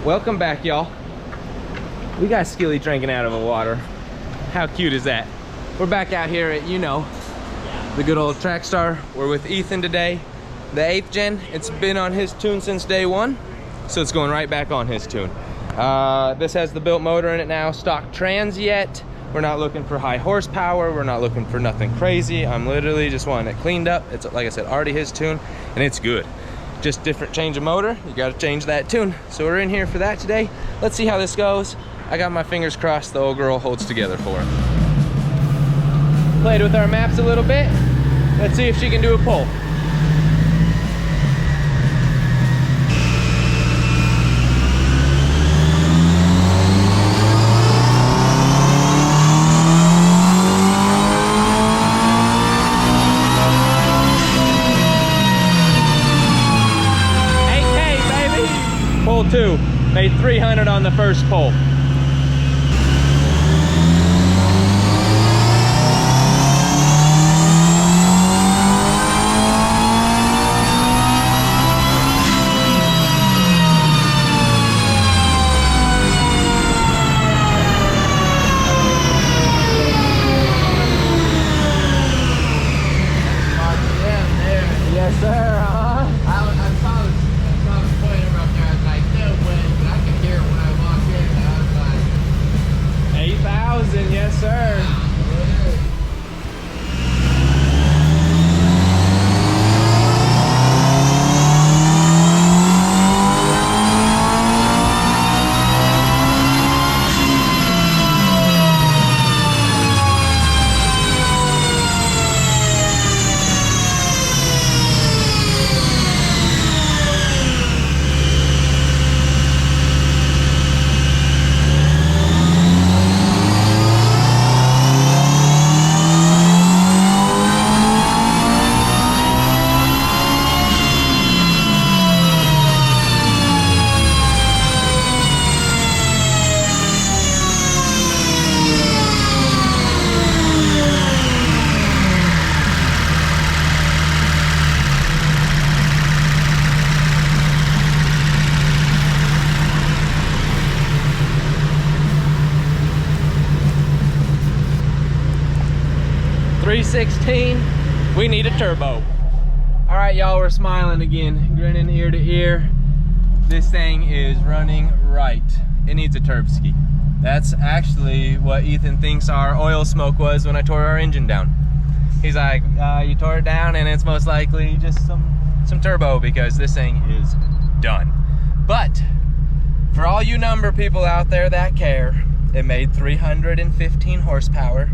Welcome back, y'all. We got Skilly drinking out of a water. How cute is that? We're back out here at, you know, the good old Trackstar. We're with Ethan today, the 8th gen. It's been on his tune since day one, so it's going right back on his tune. This has the built motor in it now, stock trans yet. We're not looking for high horsepower. We're not looking for nothing crazy. I'm literally just wanting it cleaned up. It's, like I said, already his tune, and it's good. Just different change of motor. You got to change that tune. So we're in here for that today. Let's see how this goes. I got my fingers crossed the old girl holds together for it. Played with our maps a little bit. Let's see if she can do a pull. Pull 2, made 300 on the first pull. Yes, sir. Yes, sir. .316, we need a turbo. All right, y'all, we're smiling again, grinning ear to ear. This thing is running right. It needs a turbski. That's actually what Ethan thinks our oil smoke was when I tore our engine down. He's like, you tore it down and it's most likely just some turbo because this thing is done. But for all you number people out there that care, it made 315 horsepower,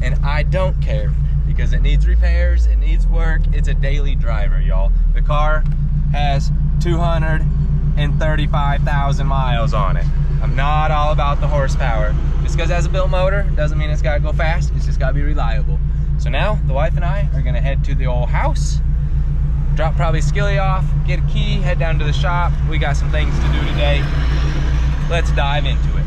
and I don't care because it needs repairs, it needs work, it's a daily driver, y'all. The car has 235,000 miles on it. I'm not all about the horsepower. Just because it has a built motor doesn't mean it's gotta go fast, it's just gotta be reliable. So now, the wife and I are gonna head to the old house, drop probably Skilly off, get a key, head down to the shop. We got some things to do today. Let's dive into it.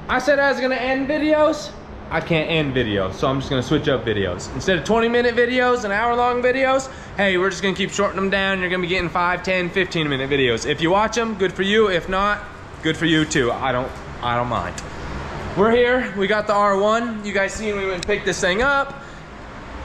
I said I was gonna end videos. I can't end videos, so I'm just gonna switch up videos. Instead of 20-minute videos and hour-long videos, hey, we're just gonna keep shortening them down. You're gonna be getting 5, 10, 15-minute videos. If you watch them, good for you. If not, good for you too. I don't mind. We're here, we got the R1. You guys seen we went and picked this thing up.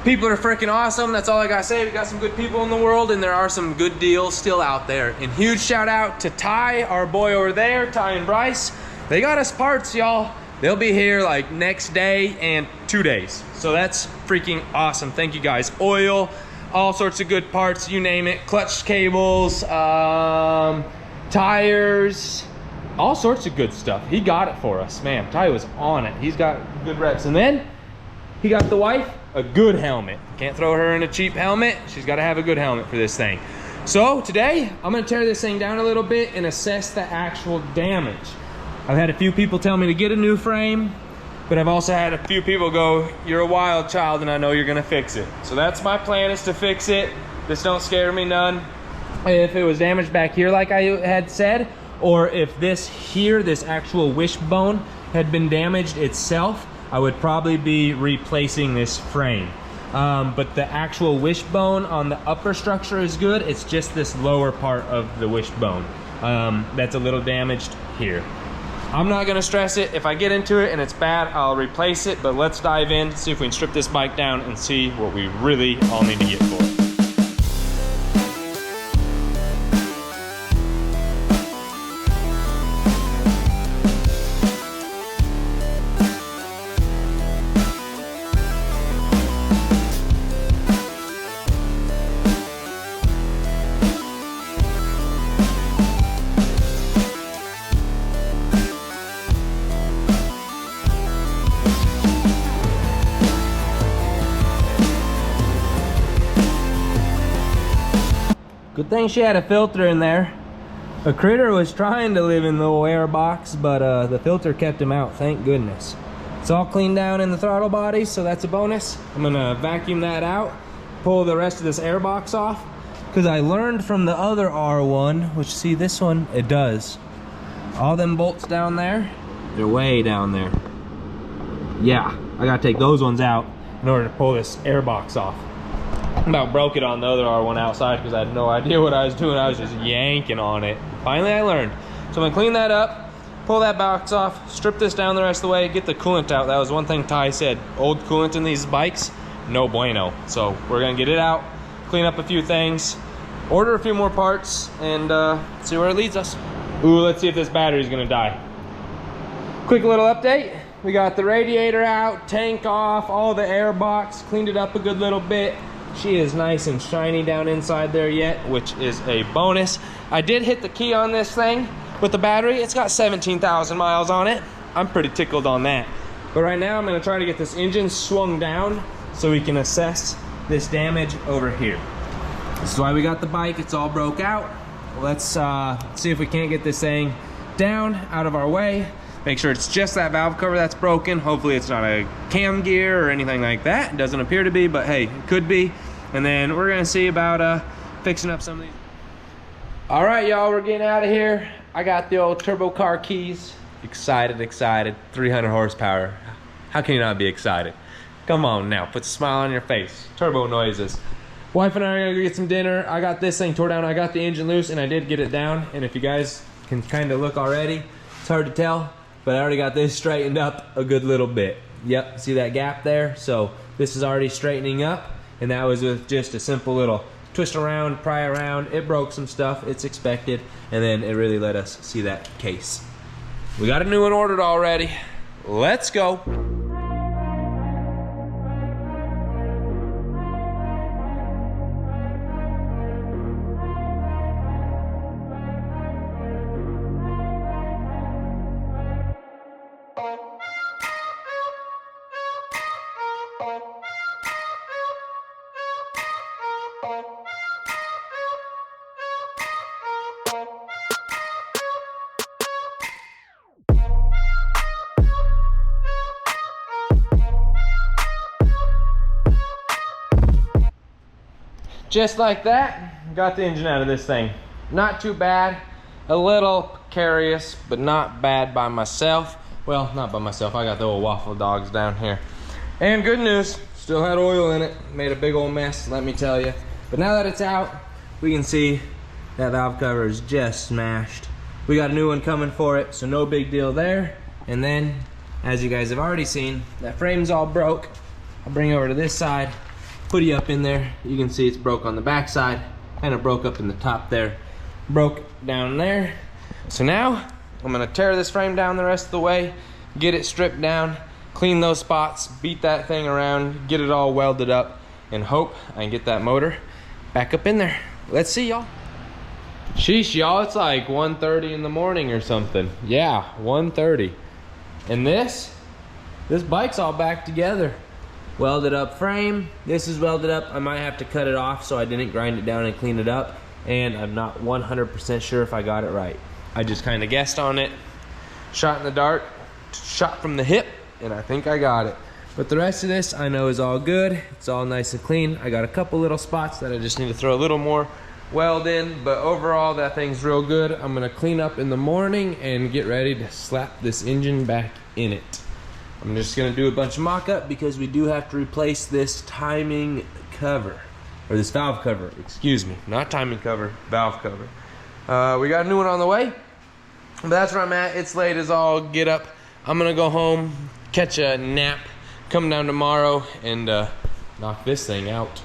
People are freaking awesome, that's all I gotta say. We got some good people in the world, and there are some good deals still out there. And huge shout out to Ty, our boy over there, Ty and Bryce. They got us parts, y'all. They'll be here like next day and 2 days. So that's freaking awesome. Thank you guys. Oil, all sorts of good parts, you name it. Clutch cables, tires, all sorts of good stuff. He got it for us, man. Ty was on it. He's got good reps. And then he got the wife a good helmet. Can't throw her in a cheap helmet. She's got to have a good helmet for this thing. So today, I'm gonna tear this thing down a little bit and assess the actual damage. I've had a few people tell me to get a new frame, but I've also had a few people go, you're a wild child and I know you're gonna fix it. So that's my plan, is to fix it. This don't scare me none. If it was damaged back here like I had said, or if this here, this actual wishbone had been damaged itself, I would probably be replacing this frame. But the actual wishbone on the upper structure is good. It's just this lower part of the wishbone that's a little damaged here. I'm not gonna stress it. If I get into it and it's bad, I'll replace it, but let's dive in, see if we can strip this bike down and see what we really all need to get for it. Good thing she had a filter in there. A critter was trying to live in the little air box, but the filter kept him out, thank goodness. It's all cleaned down in the throttle body, so that's a bonus. I'm gonna vacuum that out, pull the rest of this air box off, because I learned from the other R1, which, see this one, it does. All them bolts down there, they're way down there. Yeah, I gotta take those ones out in order to pull this air box off. About broke it on the other R1 outside because I had no idea what I was doing. I was just yanking on it. Finally I learned. So I'm gonna clean that up, pull that box off, strip this down the rest of the way, get the coolant out. That was one thing Ty said. Old coolant in these bikes, no bueno. So we're gonna get it out, clean up a few things, order a few more parts, and see where it leads us. Ooh, let's see if this battery's gonna die. Quick little update. We got the radiator out, tank off, all the air box, cleaned it up a good little bit. She is nice and shiny down inside there yet, which is a bonus. I did hit the key on this thing with the battery. It's got 17,000 miles on it. I'm pretty tickled on that. But right now I'm gonna try to get this engine swung down so we can assess this damage over here. This is why we got the bike. It's all broke out. Let's see if we can't get this thing down, out of our way. Make sure it's just that valve cover that's broken. Hopefully it's not a cam gear or anything like that. It doesn't appear to be, but hey, it could be. And then we're gonna see about fixing up some of these. All right, y'all, we're getting out of here. I got the old turbo car keys. Excited, 300 horsepower. How can you not be excited? Come on now, put a smile on your face. Turbo noises. Wife and I are gonna go get some dinner. I got this thing tore down. I got the engine loose and I did get it down. And if you guys can kind of look already, it's hard to tell, but I already got this straightened up a good little bit. Yep, see that gap there? So this is already straightening up, and that was with just a simple little twist around, pry around. It broke some stuff, it's expected, and then it really let us see that case. We got a new one ordered already. Let's go. Just like that, got the engine out of this thing. Not too bad, a little precarious, but not bad by myself. Well, not by myself, I got the old waffle dogs down here. And good news, still had oil in it. Made a big old mess, let me tell you. But now that it's out, we can see that valve cover is just smashed. We got a new one coming for it, so no big deal there. And then, as you guys have already seen, that frame's all broke. I'll bring it over to this side. Putty up in there, you can see it's broke on the back side, kind of broke up in the top there, broke down there. So now I'm gonna tear this frame down the rest of the way, get it stripped down, clean those spots, beat that thing around, get it all welded up, and hope I can get that motor back up in there. Let's see, y'all. Sheesh, y'all, it's like 1:30 in the morning or something. Yeah, 1:30. And this bike's all back together. Welded up frame. This is welded up. I might have to cut it off so I didn't grind it down and clean it up. and I'm not 100% sure if I got it right. I just kind of guessed on it, shot in the dark, shot from the hip, and I think I got it. But the rest of this I know is all good. It's all nice and clean. I got a couple little spots that I just need to throw a little more weld in, but overall that thing's real good. I'm gonna clean up in the morning and get ready to slap this engine back in it. I'm just gonna do a bunch of mock-up because we do have to replace this timing cover, or this valve cover, excuse me. Not timing cover, valve cover. We got a new one on the way, but that's where I'm at. It's late as all get up. I'm gonna go home, catch a nap, come down tomorrow, and knock this thing out.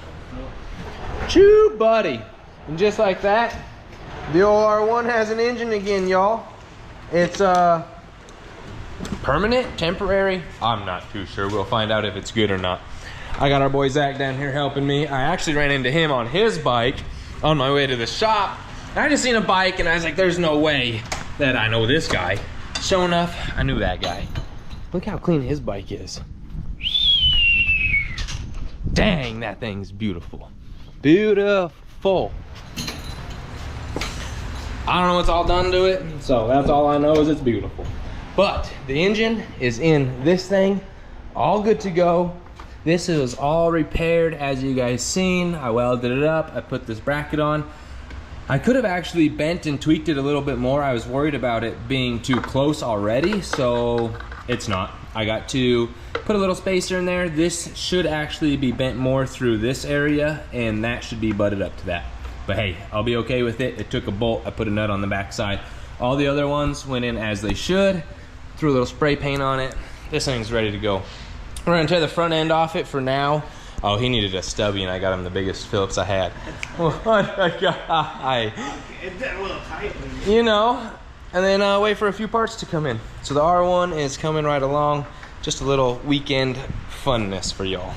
Choo, buddy. And just like that, the old R1 has an engine again, y'all. It's permanent, temporary, I'm not too sure. We'll find out if it's good or not. I got our boy Zach down here helping me. I actually ran into him on his bike on my way to the shop. I just seen a bike and I was like, there's no way that I know this guy. Sure enough, I knew that guy. Look how clean his bike is. Dang, that thing's beautiful. Beautiful. I don't know what's all done to it, so that's all I know is it's beautiful. But the engine is in this thing, all good to go. This is all repaired, as you guys seen. I welded it up, I put this bracket on. I could have actually bent and tweaked it a little bit more. I was worried about it being too close already, so it's not. I got to put a little spacer in there. This should actually be bent more through this area, and that should be butted up to that. But hey, I'll be okay with it. It took a bolt, I put a nut on the backside. All the other ones went in as they should. Threw a little spray paint on it. This thing's ready to go. We're gonna tear the front end off it for now. Oh, he needed a stubby and I got him the biggest Phillips I had. What a guy. It's a little tight. You know, and then wait for a few parts to come in. So the R1 is coming right along. Just a little weekend funness for y'all.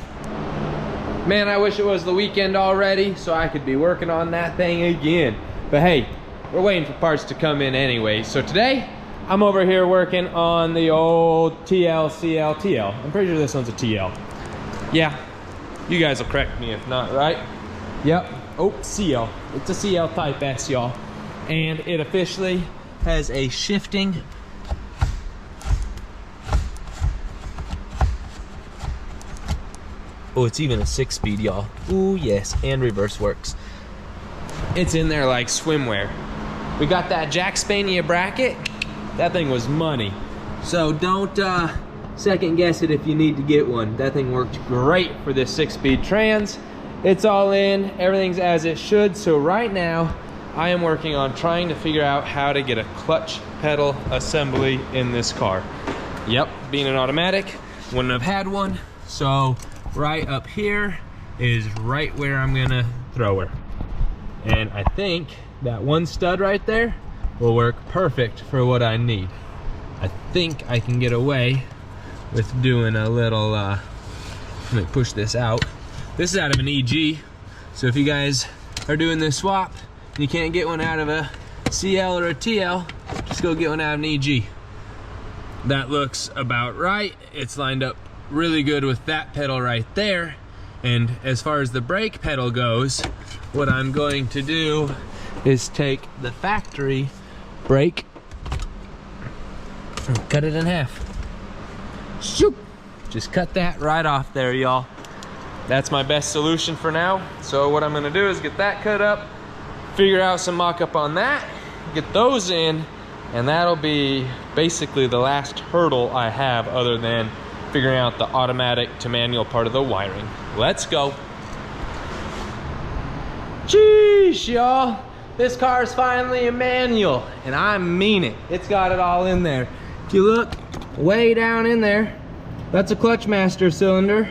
Man, I wish it was the weekend already so I could be working on that thing again. But hey, we're waiting for parts to come in anyway. So today, I'm over here working on the old TL. I'm pretty sure this one's a TL. Yeah, you guys will correct me if not, right? Yep, oh, CL. It's a CL Type S, y'all. And it officially has a shifting oh, it's even a 6-speed, y'all. Ooh, yes, and reverse works. It's in there like swimwear. We got that Jack Spania bracket. That thing was money. So don't second guess it if you need to get one. That thing worked great for this 6-speed trans. It's all in, everything's as it should. So right now, I am working on trying to figure out how to get a clutch pedal assembly in this car. Yep, being an automatic, wouldn't have had one. So right up here is right where I'm gonna throw her. And I think that one stud right there will work perfect for what I need. I think I can get away with doing a little, let me push this out. This is out of an EG. So if you guys are doing this swap and you can't get one out of a CL or a TL, just go get one out of an EG. That looks about right. It's lined up really good with that pedal right there. And as far as the brake pedal goes, what I'm going to do is take the factory brake and cut it in half. Shoop! Just cut that right off there, y'all. That's my best solution for now. So what I'm gonna do is get that cut up, figure out some mock-up on that, get those in, and that'll be basically the last hurdle I have other than figuring out the automatic to manual part of the wiring. Let's go. Jeez, y'all. This car is finally a manual, and I mean it. It's got it all in there. If you look way down in there, that's a clutch master cylinder,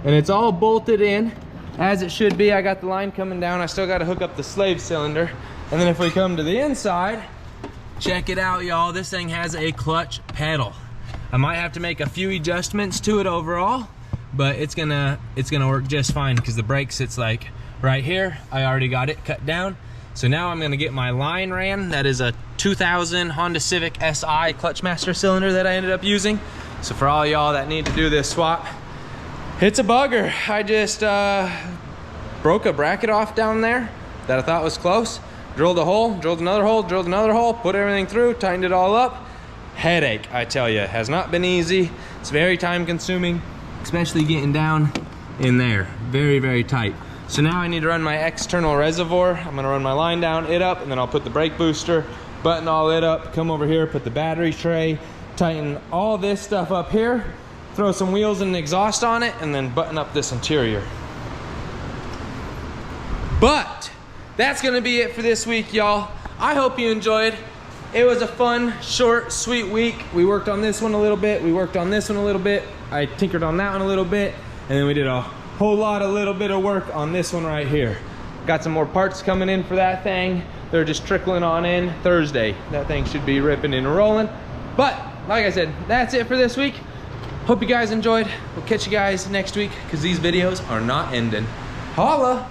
and it's all bolted in as it should be. I got the line coming down. I still got to hook up the slave cylinder. And then if we come to the inside, check it out, y'all. This thing has a clutch pedal. I might have to make a few adjustments to it overall, but it's gonna work just fine because the brake sits like right here. I already got it cut down. So now I'm gonna get my line ran. That is a 2000 Honda Civic SI clutch master cylinder that I ended up using. So for all y'all that need to do this swap, it's a bugger. I just broke a bracket off down there that I thought was close. Drilled a hole, drilled another hole, put everything through, tightened it all up. Headache, I tell you, has not been easy. It's very time consuming, especially getting down in there. Very, very tight. So now I need to run my external reservoir. I'm gonna run my line down, it up, and then I'll put the brake booster, button all it up, come over here, put the battery tray, tighten all this stuff up here, throw some wheels and an exhaust on it, and then button up this interior. But that's gonna be it for this week, y'all. I hope you enjoyed. It was a fun, short, sweet week. We worked on this one a little bit. We worked on this one a little bit. I tinkered on that one a little bit. And then we did a whole lot of little bit of work on this one right here. Got some more parts coming in for that thing. They're just trickling on in Thursday. That thing should be ripping and rolling. But like I said, that's it for this week. Hope you guys enjoyed. We'll catch you guys next week because these videos are not ending. Holla!